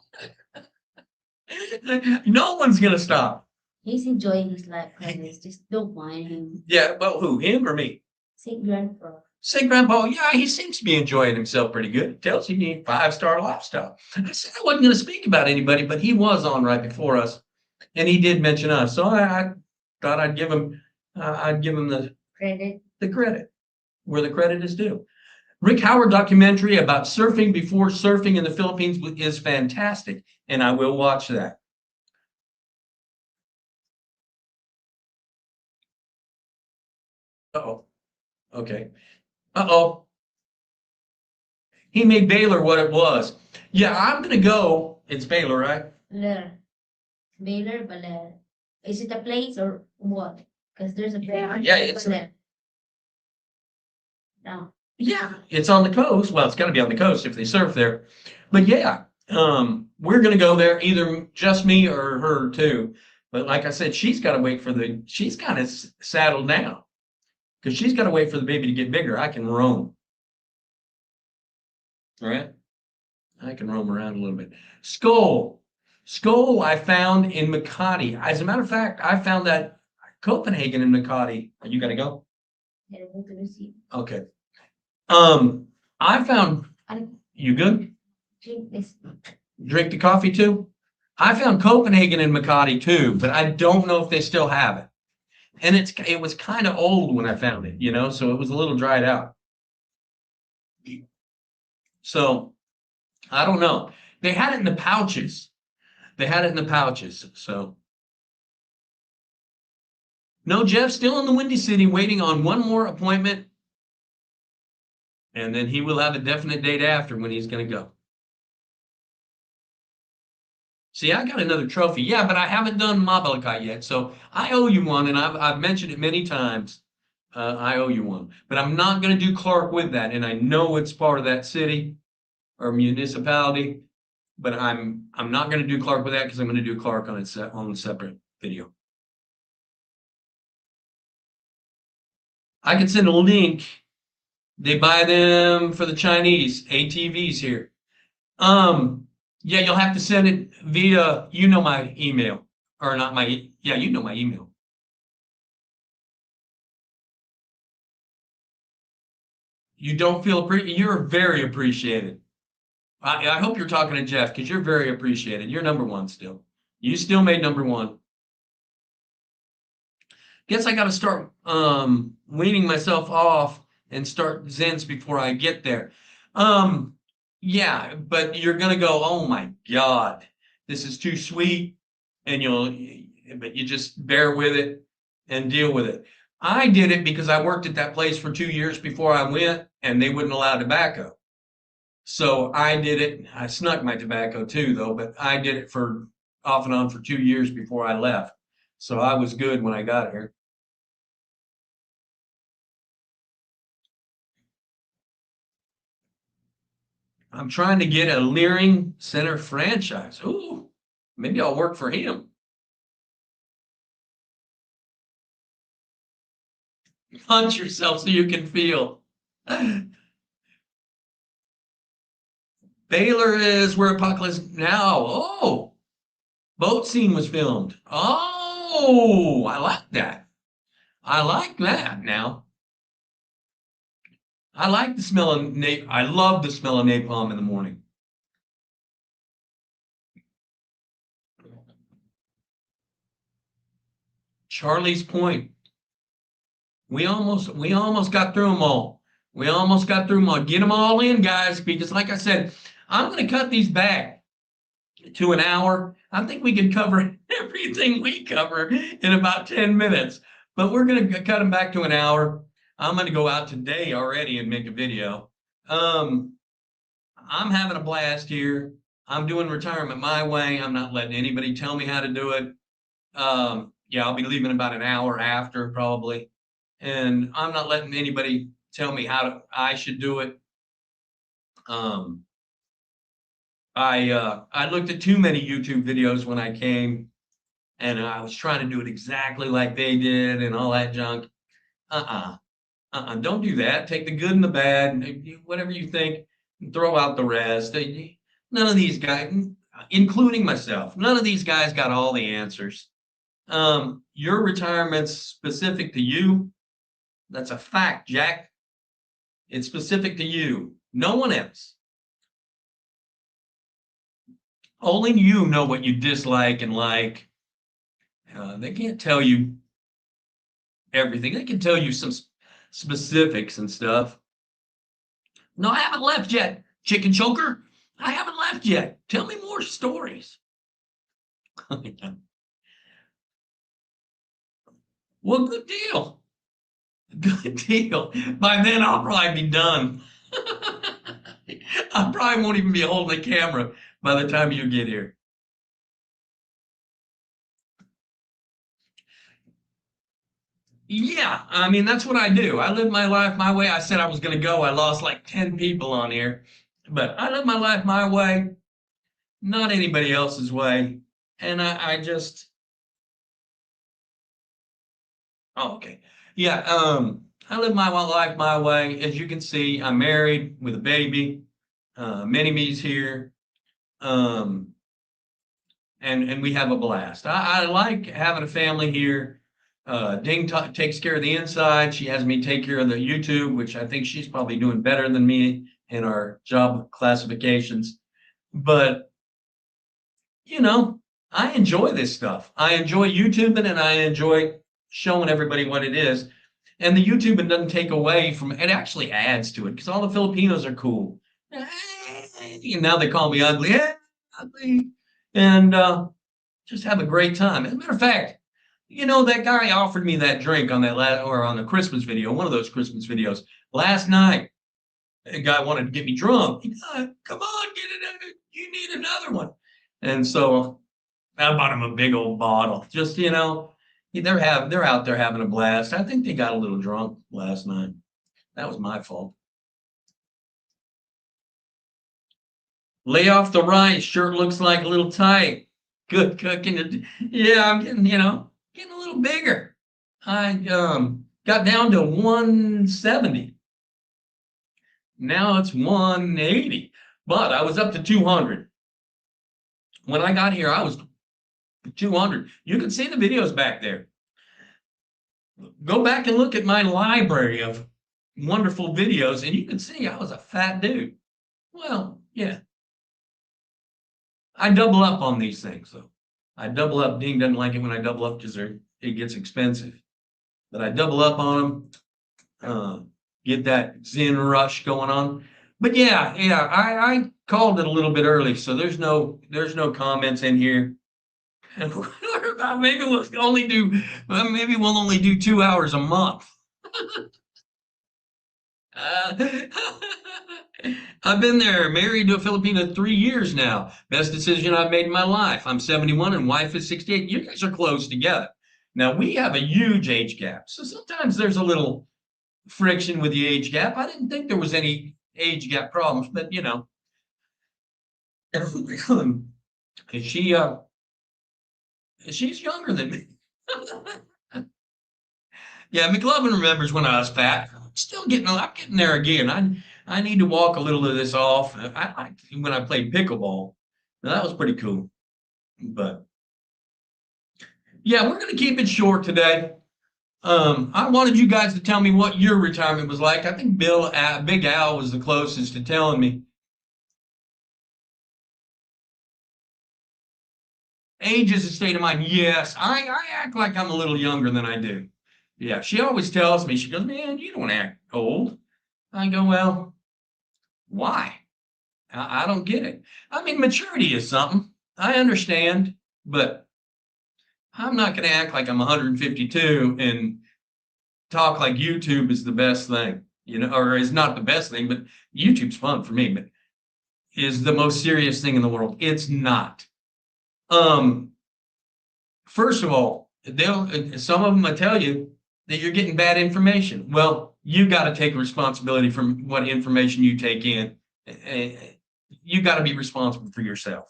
No one's gonna stop. He's enjoying his life, guys. Just don't mind him. Yeah, well, who? Him or me? Say grandpa. Say, Grandpa, yeah, he seems to be enjoying himself pretty good. Tells you he 5-star lifestyle. I said I wasn't going to speak about anybody, but he was on right before us, and he did mention us. So I thought I'd give him the Credit. credit where the credit is due. Rick Howard documentary about surfing before surfing in the Philippines is fantastic, and I will watch that. Uh-oh. Okay. Uh-oh. He made Baylor what it was. Yeah, I'm going to go. It's Baylor, right? Baler. Baler, Baler. Is it a place or what? Because there's a place. Yeah, it's Baler. No. Yeah, it's on the coast. Well, it's got to be on the coast if they surf there. But yeah, we're going to go there, either just me or her too. But like I said, she's got to wait for she's kind of saddled now because she's got to wait for the baby to get bigger. I can roam. All right. I can roam around a little bit. Skull. Skull I found in Makati. As a matter of fact, I found that Copenhagen and Makati. You got to go? Yeah, we'll go to see. Okay. I found, you good? Drink this. Drink the coffee too? I found Copenhagen and Makati too, but I don't know if they still have it. And it was kind of old when I found it, you know, so it was a little dried out. So I don't know. They had it in the pouches. They had it in the pouches. So no, Jeff, still in the Windy City, waiting on one more appointment. And then he will have a definite date after when he's going to go. See, I got another trophy. Yeah, but I haven't done Mabalakai yet. So I owe you one, and I've mentioned it many times. I owe you one. But I'm not going to do Clark with that. And I know it's part of that city or municipality. But I'm not going to do Clark with that because I'm going to do Clark on its own separate video. I can send a link. They buy them for the Chinese ATVs here. Yeah, you'll have to send it via, you know, my email, or not my, yeah, you know my email. You don't feel you're very appreciated. I hope you're talking to Jeff because you're very appreciated. You're number one still. You still made number one. Guess I got to start weaning myself off and start Zens before I get there. Yeah, but you're gonna go, oh my God, this is too sweet, and but you just bear with it and deal with it. I did it because I worked at that place for 2 years before I went, and they wouldn't allow tobacco. So I did it. I snuck my tobacco too, though, but I did it for off and on for 2 years before I left. So I was good when I got here. I'm trying to get a Leering Center franchise. Ooh, maybe I'll work for him. Punch yourself so you can feel. Baylor is where Apocalypse Now. Oh, boat scene was filmed. Oh, I like that. I like that now. I like the smell of I love the smell of napalm in the morning. Charlie's Point. We almost got through them all. We almost got through them all. Get them all in, guys, because like I said, I'm going to cut these back to an hour. I think we can cover everything we cover in about 10 minutes, but we're going to cut them back to an hour. I'm going to go out today already and make a video. I'm having a blast here. I'm doing retirement my way. I'm not letting anybody tell me how to do it. Yeah, I'll be leaving about an hour after probably. And I'm not letting anybody tell me I should do it. I looked at too many YouTube videos when I came, and I was trying to do it exactly like they did and all that junk. Don't do that. Take the good and the bad, whatever you think, and throw out the rest. None of these guys, including myself, none of these guys got all the answers. Your retirement's specific to you. That's a fact, Jack. It's specific to you. No one else. Only you know what you dislike and like. They can't tell you everything. They can tell you some specifics and stuff. No, I haven't left yet, chicken choker. I haven't left yet. Tell me more stories. Well, good deal. Good deal. By then, I'll probably be done. I probably won't even be holding the camera by the time you get here. Yeah, I mean, that's what I do. I live my life my way. I said I was going to go. I lost like 10 people on here, but I live my life my way, not anybody else's way. And I just, oh, okay. Yeah, I live my life my way. As you can see, I'm married with a baby. Mini-me's here. Um, and we have a blast. I like having a family here. Ding takes care of the inside. She has me take care of the YouTube, which I think she's probably doing better than me in our job classifications. But, you know, I enjoy this stuff. I enjoy YouTubing and I enjoy showing everybody what it is. And the YouTubing doesn't take away from it, actually adds to it because all the Filipinos are cool. And now they call me ugly. Ugly. And just have a great time. As a matter of fact, you know, that guy offered me that drink on that or on the Christmas video, one of those Christmas videos last night. A guy wanted to get me drunk. Come on, get it. You need another one. And so I bought him a big old bottle. Just, you know, they're out there having a blast. I think they got a little drunk last night. That was my fault. Lay off the rice. Shirt looks like a little tight. Good cooking. Yeah, I'm getting, you know, getting a little bigger. I got down to 170. Now it's 180, but I was up to 200. When I got here, I was 200. You can see the videos back there. Go back and look at my library of wonderful videos, and you can see I was a fat dude. Well, yeah. I double up on these things, though. I double up. Ding doesn't like it when I double up because it gets expensive. But I double up on them, get that Zen rush going on. But yeah, I called it a little bit early, so there's no comments in here. And maybe we'll only do 2 hours a month. I've been there, married to a Filipino 3 years now. Best decision I've made in my life. I'm 71 and wife is 68. You guys are close together. Now we have a huge age gap, so sometimes there's a little friction with the age gap. I didn't think there was any age gap problems, but you know, She she's younger than me. Yeah, McLovin remembers when I was fat. I'm getting there again. I need to walk a little of this off. I liked when I played pickleball. Now, that was pretty cool. But yeah, we're gonna keep it short today. I wanted you guys to tell me what your retirement was like. I think Big Al was the closest to telling me. Age is a state of mind. Yes, I act like I'm a little younger than I do. Yeah, she always tells me, she goes, man, you don't act old. I go, well, why? I don't get it. I mean, maturity is something. I understand, but I'm not going to act like I'm 152 and talk like YouTube is the best thing, or is not the best thing, but YouTube's fun for me, but is the most serious thing in the world. It's not. Um, First of all, some of them will tell you that you're getting bad information. Well, you got to take responsibility for what information you take in. You got to be responsible for yourself.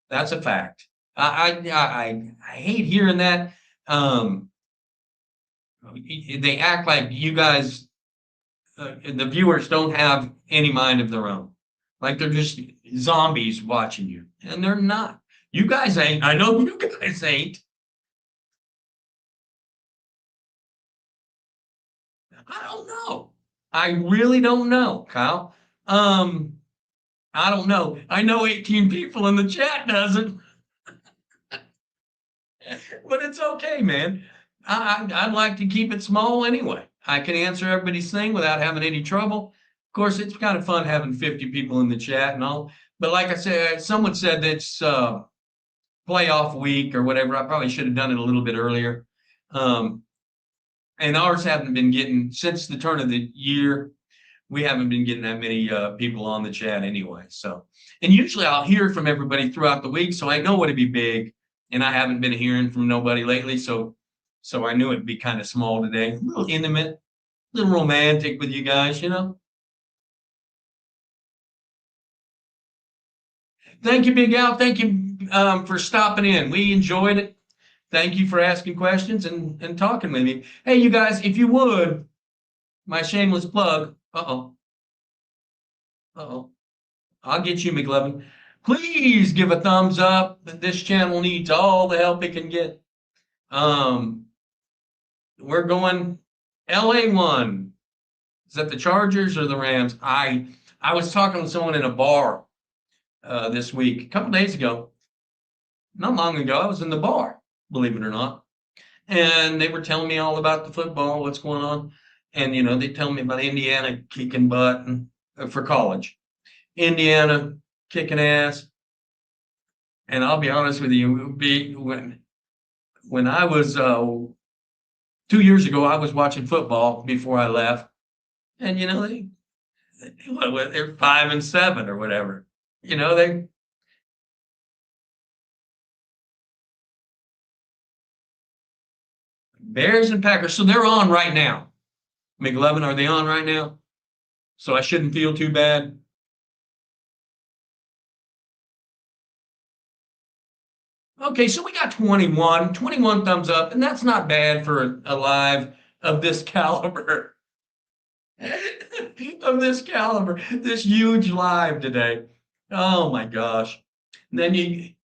That's a fact. I hate hearing that. They act like you guys, the viewers, don't have any mind of their own. Like they're just zombies watching you, and they're not. You guys ain't. I know you guys ain't. I don't know. I really don't know, Kyle. I don't know. I know 18 people in the chat doesn't, but it's okay, man. I'd like to keep it small anyway. I can answer everybody's thing without having any trouble. Of course, it's kind of fun having 50 people in the chat and all. But like I said, someone said that it's playoff week or whatever. I probably should have done it a little bit earlier. And ours haven't been getting, since the turn of the year, we haven't been getting that many people on the chat anyway. So, and usually I'll hear from everybody throughout the week, so I know it'd be big. And I haven't been hearing from nobody lately, so I knew it'd be kind of small today, a little intimate, a little romantic with you guys, Thank you, Big Al. Thank you for stopping in. We enjoyed it. Thank you for asking questions and talking with me. Hey, you guys, if you would, my shameless plug. Uh-oh. I'll get you, McLevin. Please give a thumbs up. This channel needs all the help it can get. We're going LA1. Is that the Chargers or the Rams? I was talking with someone in a bar this week, a couple days ago. Not long ago, I was in the bar, believe it or not. And they were telling me all about the football, what's going on. And, they tell me about Indiana kicking butt for college. Indiana kicking ass. And I'll be honest with you, when I was 2 years ago, I was watching football before I left. And, they're 5-7 or whatever. They Bears and Packers. So they're on right now. McLevin, are they on right now? So I shouldn't feel too bad. Okay, so we got 21 thumbs up, and that's not bad for a live of this caliber. This huge live today. Oh my gosh. And then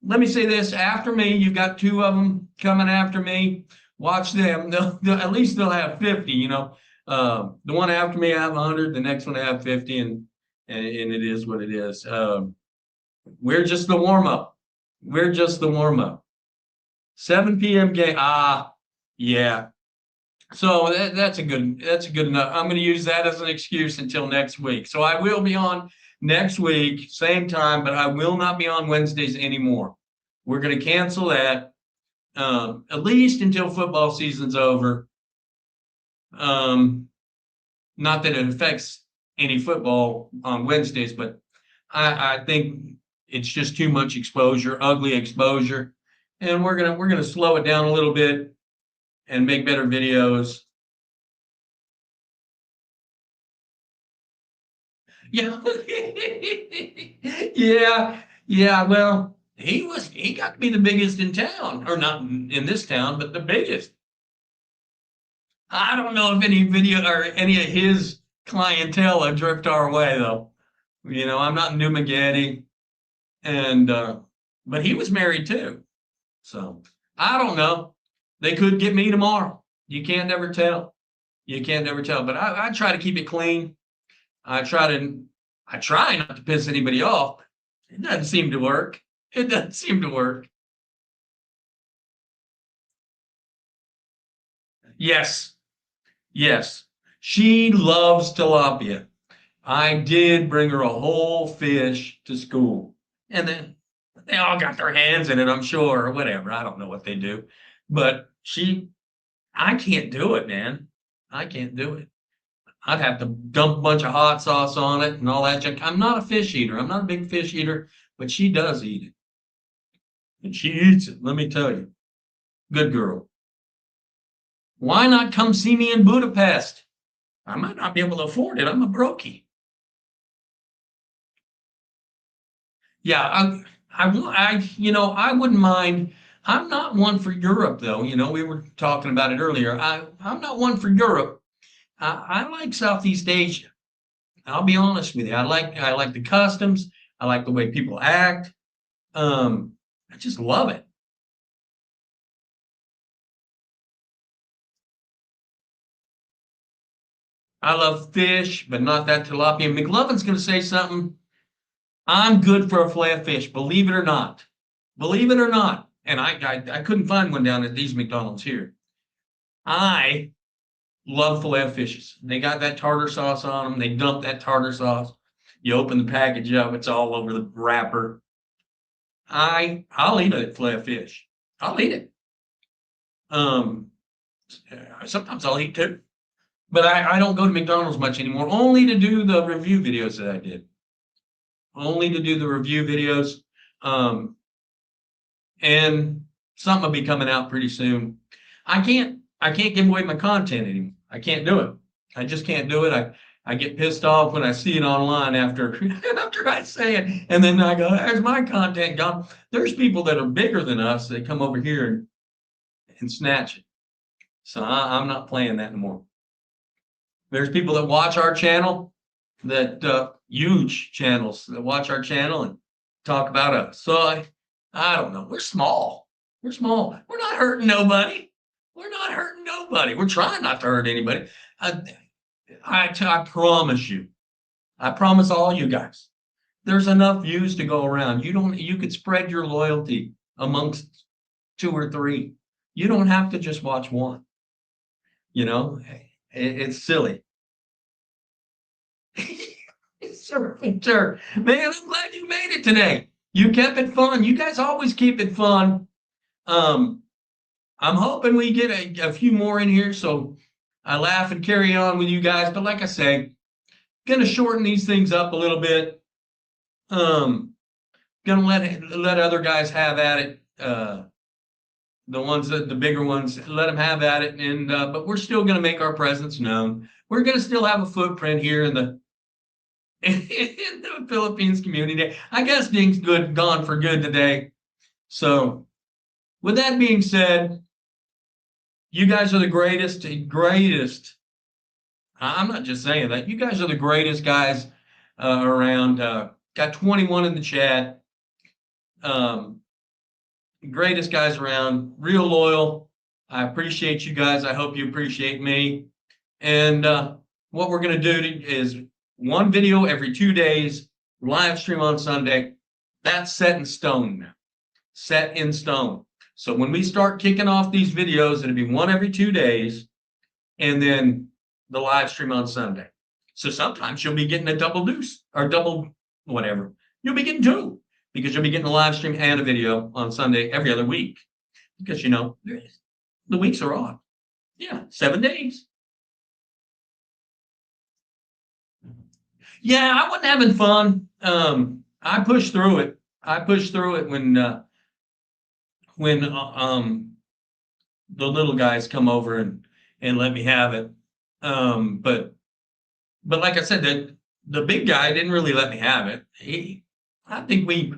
let me say this, after me, you've got two of them coming after me. Watch them. At least they'll have 50, The one after me, I have 100. The next one, I have 50, and it is what it is. We're just the warm-up. 7 p.m. game. Yeah. So that's a good enough. I'm going to use that as an excuse until next week. So I will be on next week, same time, but I will not be on Wednesdays anymore. We're going to cancel that at least until football season's over. Not that it affects any football on Wednesdays, but I think it's just too much exposure, ugly exposure, and we're gonna slow it down a little bit and make better videos. Yeah. Yeah. Yeah. Well, he got to be the biggest in town, or not in this town, but the biggest. I don't know if any video or any of his clientele have drift our way though. I'm not in New Maggette, and but he was married too. So I don't know. They could get me tomorrow. You can't never tell. You can't never tell. But I try to keep it clean. I try to I try not to piss anybody off. It doesn't seem to work. It doesn't seem to work. Yes, yes. She loves tilapia. I did bring her a whole fish to school. And then they all got their hands in it, I'm sure, or whatever. I don't know what they do. But I can't do it, man. I can't do it. I'd have to dump a bunch of hot sauce on it and all that junk. I'm not a fish eater. I'm not a big fish eater, but she does eat it. And she eats it, let me tell you. Good girl. Why not come see me in Budapest? I might not be able to afford it. I'm a brokey. Yeah, I wouldn't mind. I'm not one for Europe, though. We were talking about it earlier. I'm not one for Europe. I like Southeast Asia. I'll be honest with you. I like the customs. I like the way people act. I just love it. I love fish, but not that tilapia. McLovin's going to say something. I'm good for a fillet of fish, believe it or not. Believe it or not. And I couldn't find one down at these McDonald's here. I love fillet of fishes. They got that tartar sauce on them. They dump that tartar sauce. You open the package up, it's all over the wrapper. I'll eat a fillet of fish. I'll eat it. Um, Sometimes I'll eat two, but I don't go to McDonald's much anymore. Only to do the review videos that I did. Only to do the review videos. And something will be coming out pretty soon. I can't give away my content anymore. I can't do it. I just can't do it. I get pissed off when I see it online after after I say it, and then I go, "There's my content gone." There's people that are bigger than us that come over here and snatch it. So I'm not playing that anymore. There's people that watch our channel, that huge channels that watch our channel and talk about us. So I don't know. We're small. We're small. We're not hurting nobody. We're not hurting nobody. We're trying not to hurt anybody. I promise you. I promise all you guys. There's enough views to go around. You could spread your loyalty amongst two or three. You don't have to just watch one. It's silly. Sure, sure. Man, I'm glad you made it today. You kept it fun. You guys always keep it fun. I'm hoping we get a few more in here so I laugh and carry on with you guys. But like I say, gonna shorten these things up a little bit. Gonna let other guys have at it. The bigger ones, let them have at it. And but we're still gonna make our presence known. We're gonna still have a footprint here in the Philippines community. I guess being gone for good today. So with that being said, you guys are the greatest. I'm not just saying that. You guys are the greatest guys around. Got 21 in the chat. Greatest guys around. Real loyal. I appreciate you guys. I hope you appreciate me. And what we're going to do is one video every 2 days, live stream on Sunday. That's set in stone now. Set in stone. So when we start kicking off these videos, it'll be one every 2 days, and then the live stream on Sunday. So sometimes you'll be getting a double deuce or double whatever. You'll be getting two because you'll be getting a live stream and a video on Sunday every other week because the weeks are odd. Yeah, 7 days. Yeah, I wasn't having fun. I pushed through it. I pushed through it when the little guys come over and let me have it. But like I said, that The big guy didn't really let me have it. I think we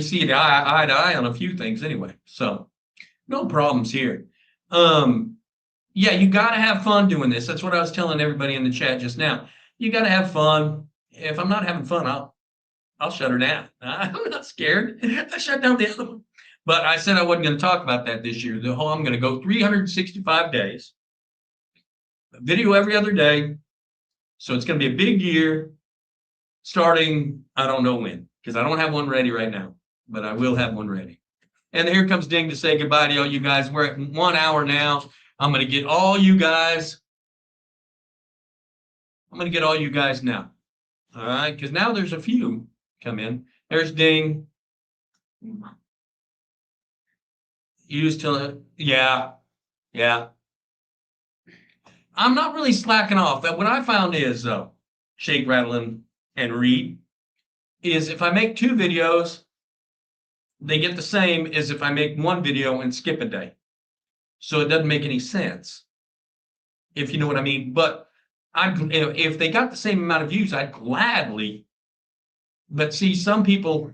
see it eye to eye on a few things anyway. So no problems here. Yeah, you got to have fun doing this. That's what I was telling everybody in the chat just now. You got to have fun. If I'm not having fun, I'll shut her down. I'm not scared. I shut down the other one. But I said I wasn't going to talk about that this year. I'm going to go 365 days, video every other day. So it's going to be a big year starting, I don't know when, because I don't have one ready right now, but I will have one ready. And here comes Ding to say goodbye to all you guys. We're at 1 hour now. I'm going to get all you guys. I'm going to get all you guys now. All right, because now there's a few come in. There's Ding. Used to, yeah. I'm not really slacking off. What I found is, Shake, Rattling, and Read, is if I make 2 videos, they get the same as if I make 1 video and skip a day. So it doesn't make any sense, if you know what I mean. But if they got the same amount of views, I'd gladly. But see, some people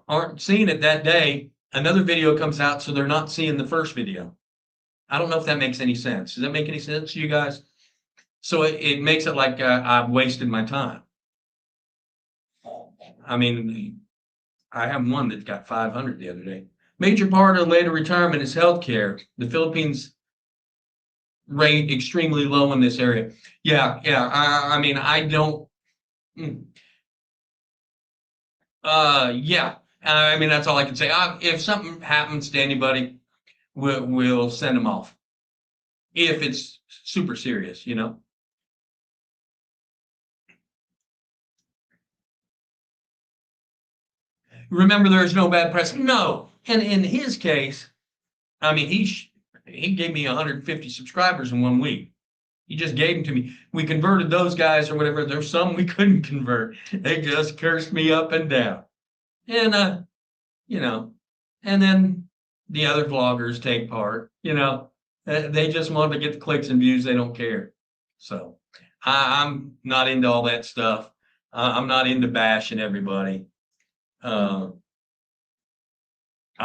aren't seeing it that day. Another video comes out, so they're not seeing the first video. I don't know if that makes any sense. Does that make any sense to you guys? So it makes it like I've wasted my time. I mean, I have one that got 500 the other day. Major part of later retirement is healthcare. The Philippines rate extremely low in this area. Yeah. I mean, I don't. Yeah. I mean, that's all I can say. If something happens to anybody, we'll send them off. If it's super serious, you know. Remember, there is no bad press. No. And in his case, I mean, he gave me 150 subscribers in 1 week. He just gave them to me. We converted those guys or whatever. There's some we couldn't convert. They just cursed me up and down. And you know, and then the other vloggers take part, you know. They just want to get the clicks and views. They don't care. So I'm not into all that stuff. I'm not into bashing everybody. I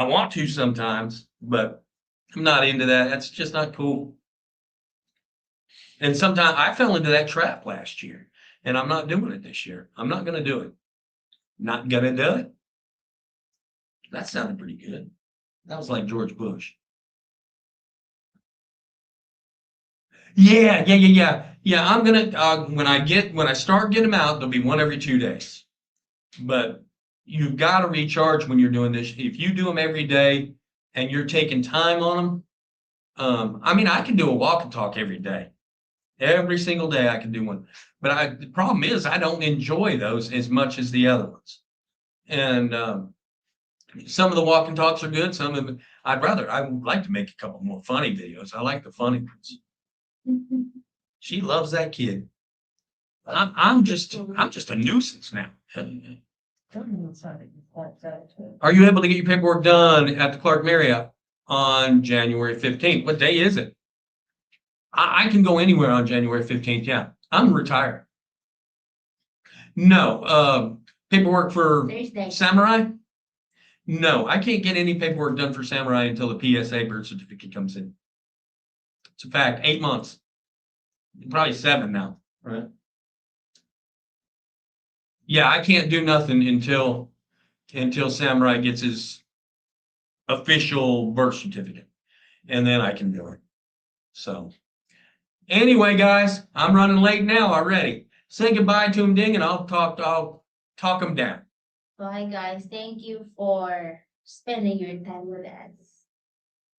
want to sometimes, but I'm not into that. That's just not cool. And sometimes I fell into that trap last year, and I'm not doing it this year. I'm not going to do it. Not going to do it. That sounded pretty good. That was like George Bush. Yeah. I'm gonna when I start getting them out, there'll be one every 2 days. But you've got to recharge when you're doing this. If you do them every day and you're taking time on them, I mean, I can do a walk and talk every day. Every single day I can do one. But the problem is I don't enjoy those as much as the other ones. And some of the walk and talks are good. Some of them, I would like to make a couple more funny videos. I like the funny ones. She loves that kid. I'm just a nuisance now. Are you able to get your paperwork done at the Clark Marriott on January 15th? What day is it? I can go anywhere on January 15th. Yeah, I'm retired. No, paperwork for Thursday. Samurai? No, I can't get any paperwork done for Samurai until the PSA birth certificate comes in. It's a fact. 8 months. Probably 7 now, right? Yeah, I can't do nothing until Samurai gets his official birth certificate, and then I can do it. So anyway, guys, I'm running late now already. Say goodbye to him, Ding, and I'll talk him down. Bye, guys. Thank you for spending your time with us.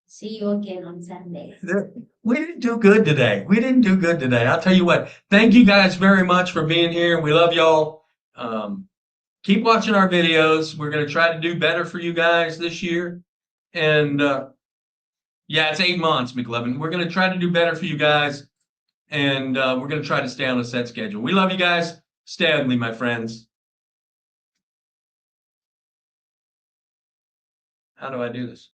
See you again on Sunday. We didn't do good today. I'll tell you what. Thank you guys very much for being here. We love y'all. Keep watching our videos. We're going to try to do better for you guys this year. And yeah, it's 8 months, McLevin. We're going to try to do better for you guys. And we're going to try to stay on a set schedule. We love you guys. Stay ugly, my friends. How do I do this?